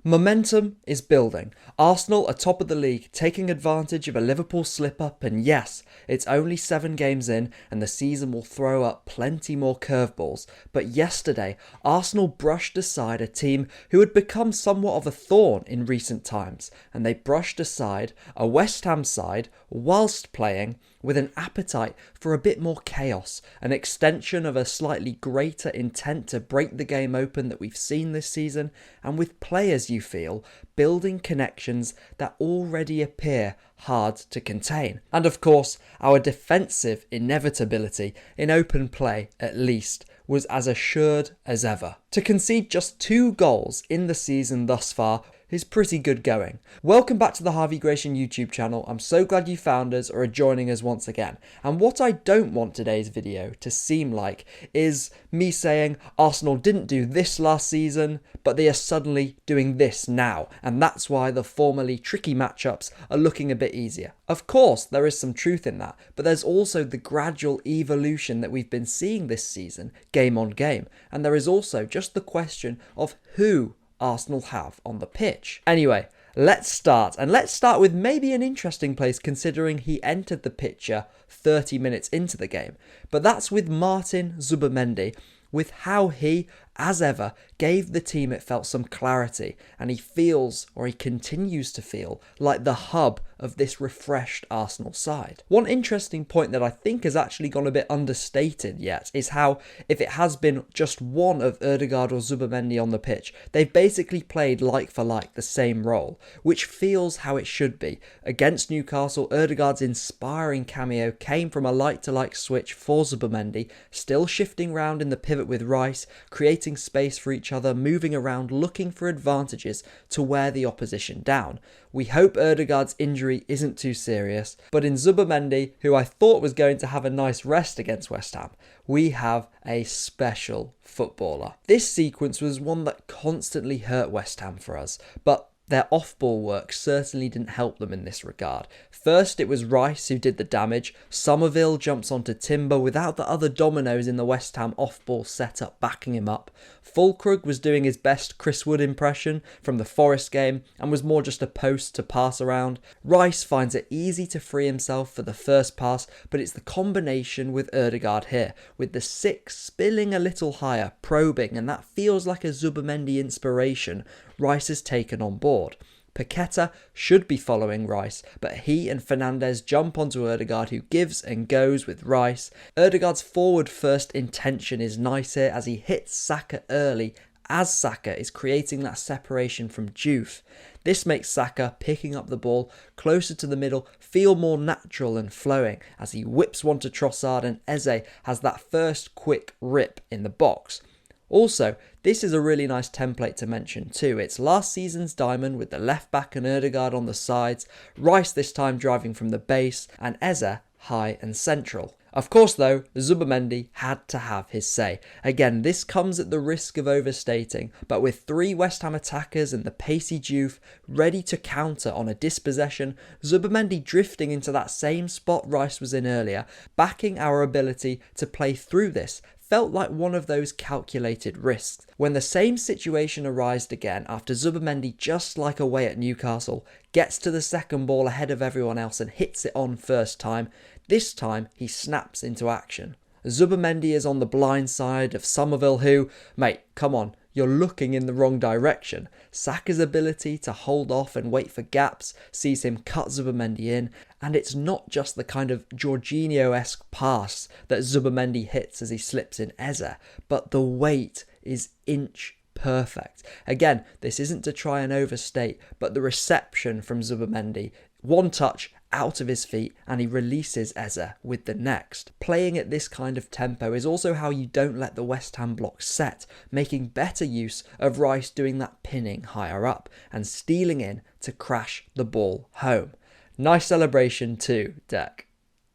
Momentum is building. Arsenal are top of the league, taking advantage of a Liverpool slip-up, and yes, it's only 7 games in and the season will throw up plenty more curveballs. But yesterday, Arsenal brushed aside a team who had become somewhat of a thorn in recent times, and they brushed aside a West Ham side whilst playing with an appetite for a bit more chaos, an extension of a slightly greater intent to break the game open that we've seen this season, and with players, you feel, building connections that already appear hard to contain. And of course, our defensive inevitability, in open play at least, was as assured as ever. To concede just 2 goals in the season thus far is pretty good going. Welcome back to the Harvey Gratian YouTube channel. I'm so glad you found us or are joining us once again. And what I don't want today's video to seem like is me saying Arsenal didn't do this last season, but they are suddenly doing this now. And that's why the formerly tricky matchups are looking a bit easier. Of course, there is some truth in that, but there's also the gradual evolution that we've been seeing this season, game on game. And there is also just the question of who Arsenal have on the pitch. Anyway, let's start. And let's start with maybe an interesting place considering he entered the picture 30 minutes into the game. But that's with Martin Zubimendi, with how he, as ever, gave the team it felt some clarity, and he feels, or he continues to feel, like the hub of this refreshed Arsenal side. One interesting point that I think has actually gone a bit understated yet is how, if it has been just one of Ødegaard or Zubimendi on the pitch, they've basically played like for like the same role, which feels how it should be. Against Newcastle, Ødegaard's inspiring cameo came from a like-to-like switch for Zubimendi, still shifting round in the pivot with Rice, creating space for each other, moving around, looking for advantages to wear the opposition down. We hope Ødegaard's injury isn't too serious, but in Zubimendi, who I thought was going to have a nice rest against West Ham, we have a special footballer. This sequence was one that constantly hurt West Ham for us, but their off-ball work certainly didn't help them in this regard. First, it was Rice who did the damage. Somerville jumps onto Timber without the other dominoes in the West Ham off-ball setup backing him up. Fulkrug was doing his best Chris Wood impression from the Forest game and was more just a post to pass around. Rice finds it easy to free himself for the first pass, but it's the combination with Ødegaard here, with the 6 spilling a little higher, probing, and that feels like a Zubimendi inspiration Rice has taken on board. Paqueta should be following Rice, but he and Fernandes jump onto Ødegaard, who gives and goes with Rice. Ødegaard's forward first intention is nice here as he hits Saka early as Saka is creating that separation from Diouf. This makes Saka picking up the ball closer to the middle feel more natural and flowing as he whips one to Trossard, and Eze has that first quick rip in the box. Also, this is a really nice template to mention too. It's last season's diamond with the left back and Ødegaard on the sides, Rice this time driving from the base, and Eze high and central. Of course though, Zubimendi had to have his say. Again, this comes at the risk of overstating, but with 3 West Ham attackers and the pacey Diouf ready to counter on a dispossession, Zubimendi drifting into that same spot Rice was in earlier, backing our ability to play through this, felt like one of those calculated risks. When the same situation arised again after Zubimendi, just like away at Newcastle, gets to the second ball ahead of everyone else and hits it on first time, this time he snaps into action. Zubimendi is on the blind side of Somerville who, mate, come on, you're looking in the wrong direction. Saka's ability to hold off and wait for gaps sees him cut Zubimendi in, and it's not just the kind of Jorginho-esque pass that Zubimendi hits as he slips in Eze, but the weight is inch perfect. Again, this isn't to try and overstate, but the reception from Zubimendi, one touch out of his feet and he releases Eze with the next. Playing at this kind of tempo is also how you don't let the West Ham block set, making better use of Rice doing that pinning higher up and stealing in to crash the ball home. Nice celebration too, Deck.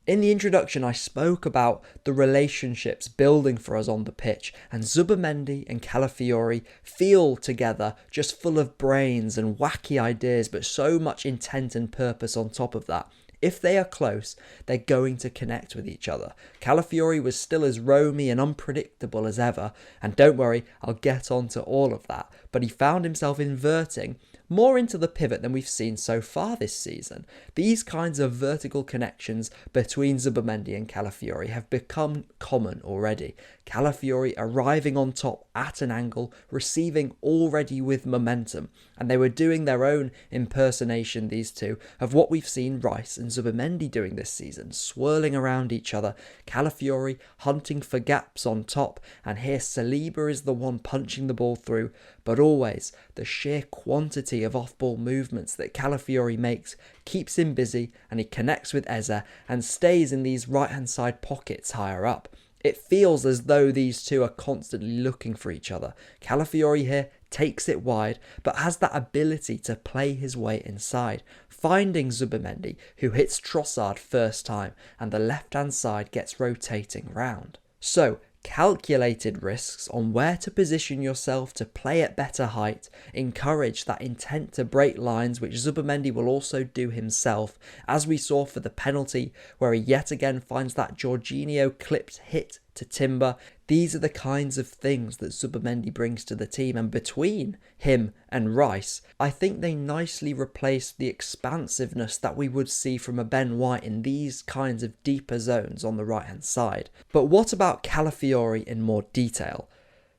In the introduction, I spoke about the relationships building for us on the pitch, and Zubimendi and Calafiori feel together just full of brains and wacky ideas, but so much intent and purpose on top of that. If they are close, they're going to connect with each other. Calafiori was still as roamy and unpredictable as ever, and don't worry, I'll get on to all of that. but he found himself inverting more into the pivot than we've seen so far this season. These kinds of vertical connections between Zubimendi and Calafiori have become common already. Calafiori arriving on top at an angle, receiving already with momentum, and they were doing their own impersonation, these two, of what we've seen Rice and Zubimendi doing this season, swirling around each other, Calafiori hunting for gaps on top, and here Saliba is the one punching the ball through, but always the sheer quantity of off-ball movements that Calafiori makes keeps him busy, and he connects with Eze and stays in these right-hand side pockets higher up. It feels as though these two are constantly looking for each other. Calafiori here takes it wide, but has that ability to play his way inside, finding Zubimendi, who hits Trossard first time, and the left-hand side gets rotating round. So, calculated risks on where to position yourself to play at better height, encourage that intent to break lines, which Zubimendi will also do himself, as we saw for the penalty, where he yet again finds that Jorginho clipped hit to Timber. These are the kinds of things that Zubimendi brings to the team, and between him and Rice, I think they nicely replace the expansiveness that we would see from a Ben White in these kinds of deeper zones on the right hand side. But what about Calafiori in more detail?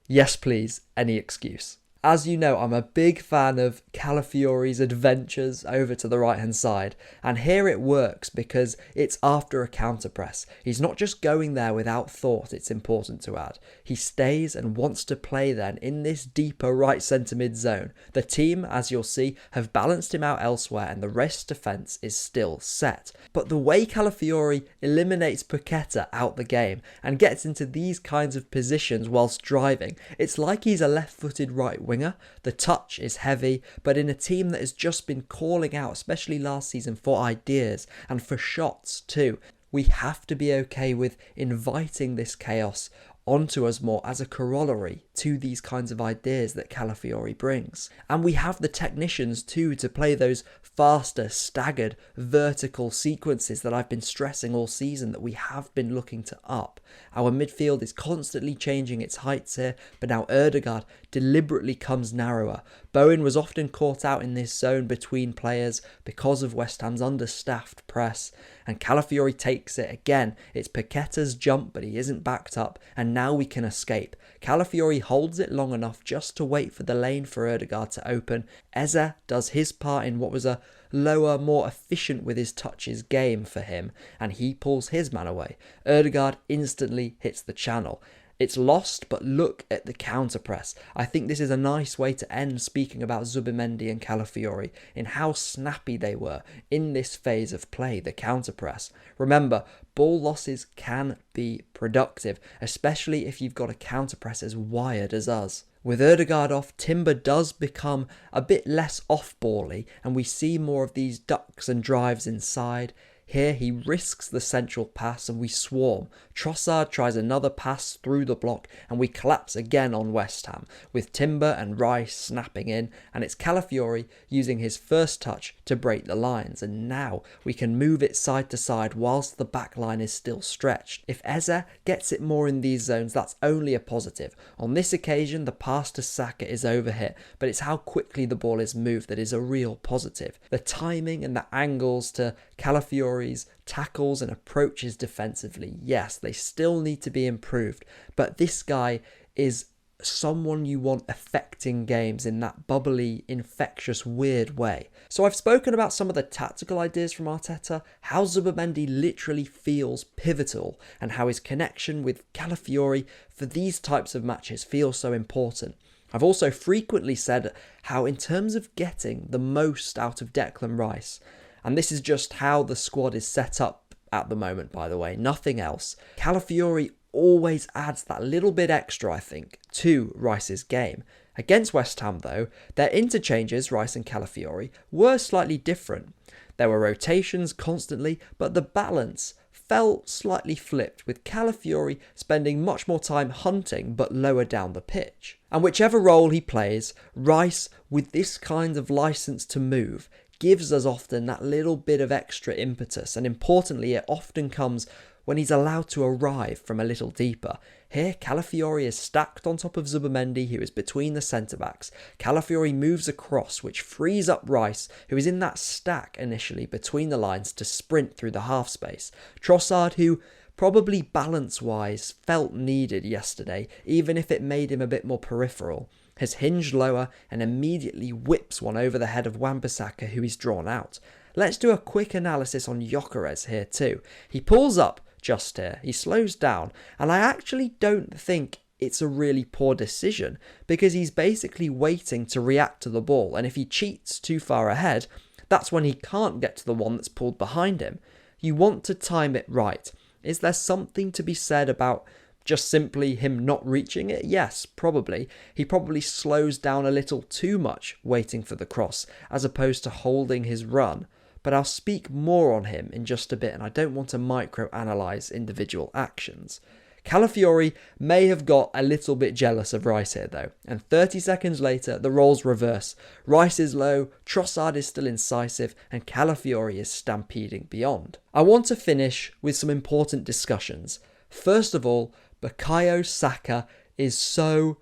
Yes please, any excuse. As you know, I'm a big fan of Calafiori's adventures over to the right hand side, and here it works because it's after a counter press. He's not just going there without thought, it's important to add. He stays and wants to play then in this deeper right centre mid zone. The team, as you'll see, have balanced him out elsewhere and the rest defence is still set. But the way Calafiori eliminates Paqueta out the game and gets into these kinds of positions whilst driving, it's like he's a left-footed right winger. The touch is heavy, but in a team that has just been calling out, especially last season, for ideas and for shots too, we have to be okay with inviting this chaos onto us more as a corollary to these kinds of ideas that Calafiori brings. And we have the technicians too to play those faster, staggered, vertical sequences that I've been stressing all season that we have been looking to up. Our midfield is constantly changing its heights here, but now Ødegaard deliberately comes narrower. Bowen was often caught out in this zone between players because of West Ham's understaffed press, and Calafiori takes it again. It's Paqueta's jump, but he isn't backed up, and now we can escape. Calafiori holds it long enough just to wait for the lane for Ødegaard to open. Eze does his part in what was a lower, more efficient with his touches game for him, and he pulls his man away. Ødegaard instantly hits the channel. It's lost, but look at the counter press. I think this is a nice way to end speaking about Zubimendi and Calafiori in how snappy they were in this phase of play, the counter press. Remember, ball losses can be productive, especially if you've got a counter press as wired as us. With Ødegaard off, Timber does become a bit less off-bally, and we see more of these ducks and drives inside. Here he risks the central pass and we swarm. Trossard tries another pass through the block and we collapse again on West Ham, with Timber and Rice snapping in, and it's Calafiori using his first touch to break the lines, and now we can move it side to side whilst the back line is still stretched. If Eze gets it more in these zones, that's only a positive. On this occasion the pass to Saka is overhit, but it's how quickly the ball is moved that is a real positive. The timing and the angles to Calafiori's tackles and approaches defensively, yes, they still need to be improved, but this guy is someone you want affecting games in that bubbly, infectious, weird way. So I've spoken about some of the tactical ideas from Arteta, how Zubimendi literally feels pivotal, and how his connection with Calafiori for these types of matches feels so important. I've also frequently said how in terms of getting the most out of Declan Rice, and this is just how the squad is set up at the moment, by the way, nothing else, Calafiori always adds that little bit extra, I think, to Rice's game. Against West Ham, though, their interchanges, Rice and Calafiori, were slightly different. There were rotations constantly, but the balance felt slightly flipped, with Calafiori spending much more time hunting but lower down the pitch. And whichever role he plays, Rice, with this kind of license to move, gives us often that little bit of extra impetus, and importantly it often comes when he's allowed to arrive from a little deeper. Here, Calafiori is stacked on top of Zubimendi, who is between the centre-backs. Calafiori moves across, which frees up Rice, who is in that stack initially between the lines, to sprint through the half space. Trossard, who probably balance-wise felt needed yesterday, even if it made him a bit more peripheral, has hinged lower and immediately whips one over the head of Wan-Bissaka, who he's drawn out. Let's do a quick analysis on Gyokeres here too. He pulls up just here, he slows down, and I actually don't think it's a really poor decision, because he's basically waiting to react to the ball, and if he cheats too far ahead, that's when he can't get to the one that's pulled behind him. You want to time it right. Is there something to be said about just simply him not reaching it? Yes, probably. He probably slows down a little too much waiting for the cross, as opposed to holding his run. But I'll speak more on him in just a bit, and I don't want to micro-analyse individual actions. Calafiori may have got a little bit jealous of Rice here though, and 30 seconds later the roles reverse. Rice is low, Trossard is still incisive, and Calafiori is stampeding beyond. I want to finish with some important discussions. First of all, Bukayo Saka is so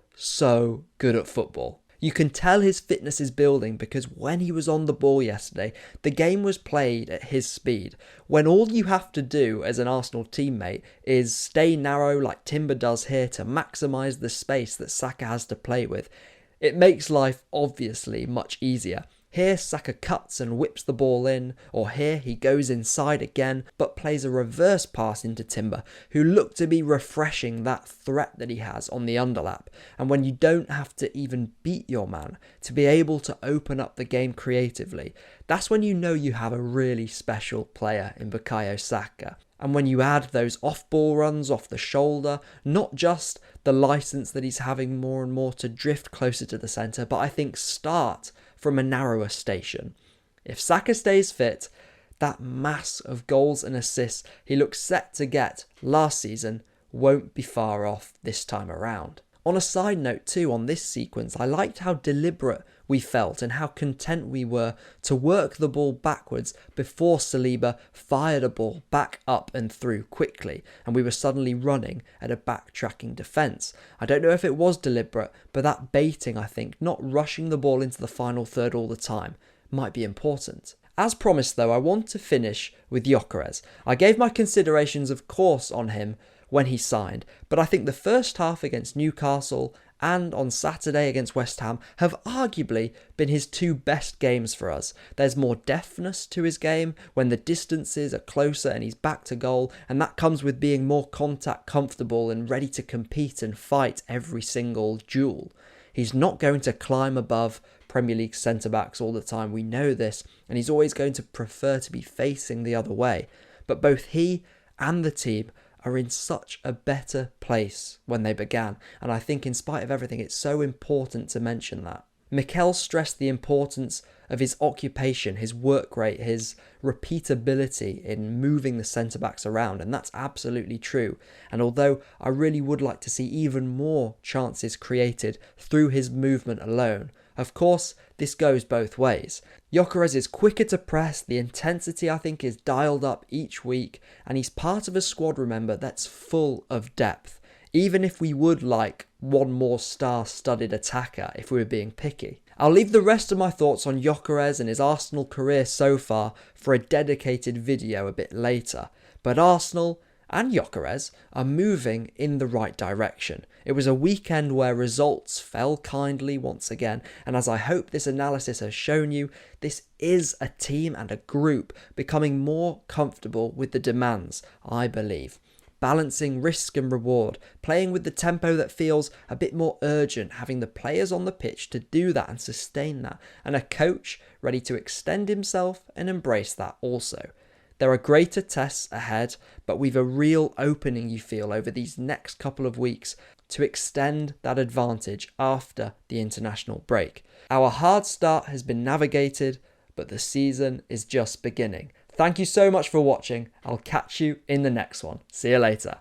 good at football. You can tell his fitness is building, because when he was on the ball yesterday, the game was played at his speed. When all you have to do as an Arsenal teammate is stay narrow like Timber does here to maximise the space that Saka has to play with, it makes life obviously much easier. Here Saka cuts and whips the ball in, or here he goes inside again but plays a reverse pass into Timber, who looked to be refreshing that threat that he has on the underlap. And when you don't have to even beat your man to be able to open up the game creatively, that's when you know you have a really special player in Bukayo Saka. And when you add those off-ball runs off the shoulder, not just the licence that he's having more and more to drift closer to the centre, but I think start from a narrower station. If Saka stays fit, that mass of goals and assists he looks set to get last season won't be far off this time around. On a side note too, on this sequence, I liked how deliberate we felt and how content we were to work the ball backwards before Saliba fired a ball back up and through quickly, and we were suddenly running at a backtracking defence. I don't know if it was deliberate, but that baiting, I think, not rushing the ball into the final third all the time, might be important. As promised though, I want to finish with Gyokeres. I gave my considerations of course on him when he signed, but I think the first half against Newcastle and on Saturday against West Ham have arguably been his two best games for us. There's more deftness to his game when the distances are closer and he's back to goal, and that comes with being more contact comfortable and ready to compete and fight every single duel. He's not going to climb above Premier League centre-backs all the time, we know this, and he's always going to prefer to be facing the other way. But both he and the team are in such a better place when they began, and I think in spite of everything it's so important to mention that. Mikel stressed the importance of his occupation, his work rate, his repeatability in moving the centre-backs around, and that's absolutely true. And although I really would like to see even more chances created through his movement alone, of course, this goes both ways. Gyokeres is quicker to press, the intensity I think is dialed up each week, and he's part of a squad, remember, that's full of depth. Even if we would like one more star-studded attacker if we were being picky. I'll leave the rest of my thoughts on Gyokeres and his Arsenal career so far for a dedicated video a bit later, but Arsenal and Gyokeres are moving in the right direction. It was a weekend where results fell kindly once again, and as I hope this analysis has shown you, this is a team and a group becoming more comfortable with the demands, I believe. Balancing risk and reward, playing with the tempo that feels a bit more urgent, having the players on the pitch to do that and sustain that, and a coach ready to extend himself and embrace that also. There are greater tests ahead, but we've a real opening, you feel, over these next couple of weeks to extend that advantage after the international break. Our hard start has been navigated, but the season is just beginning. Thank you so much for watching. I'll catch you in the next one. See you later.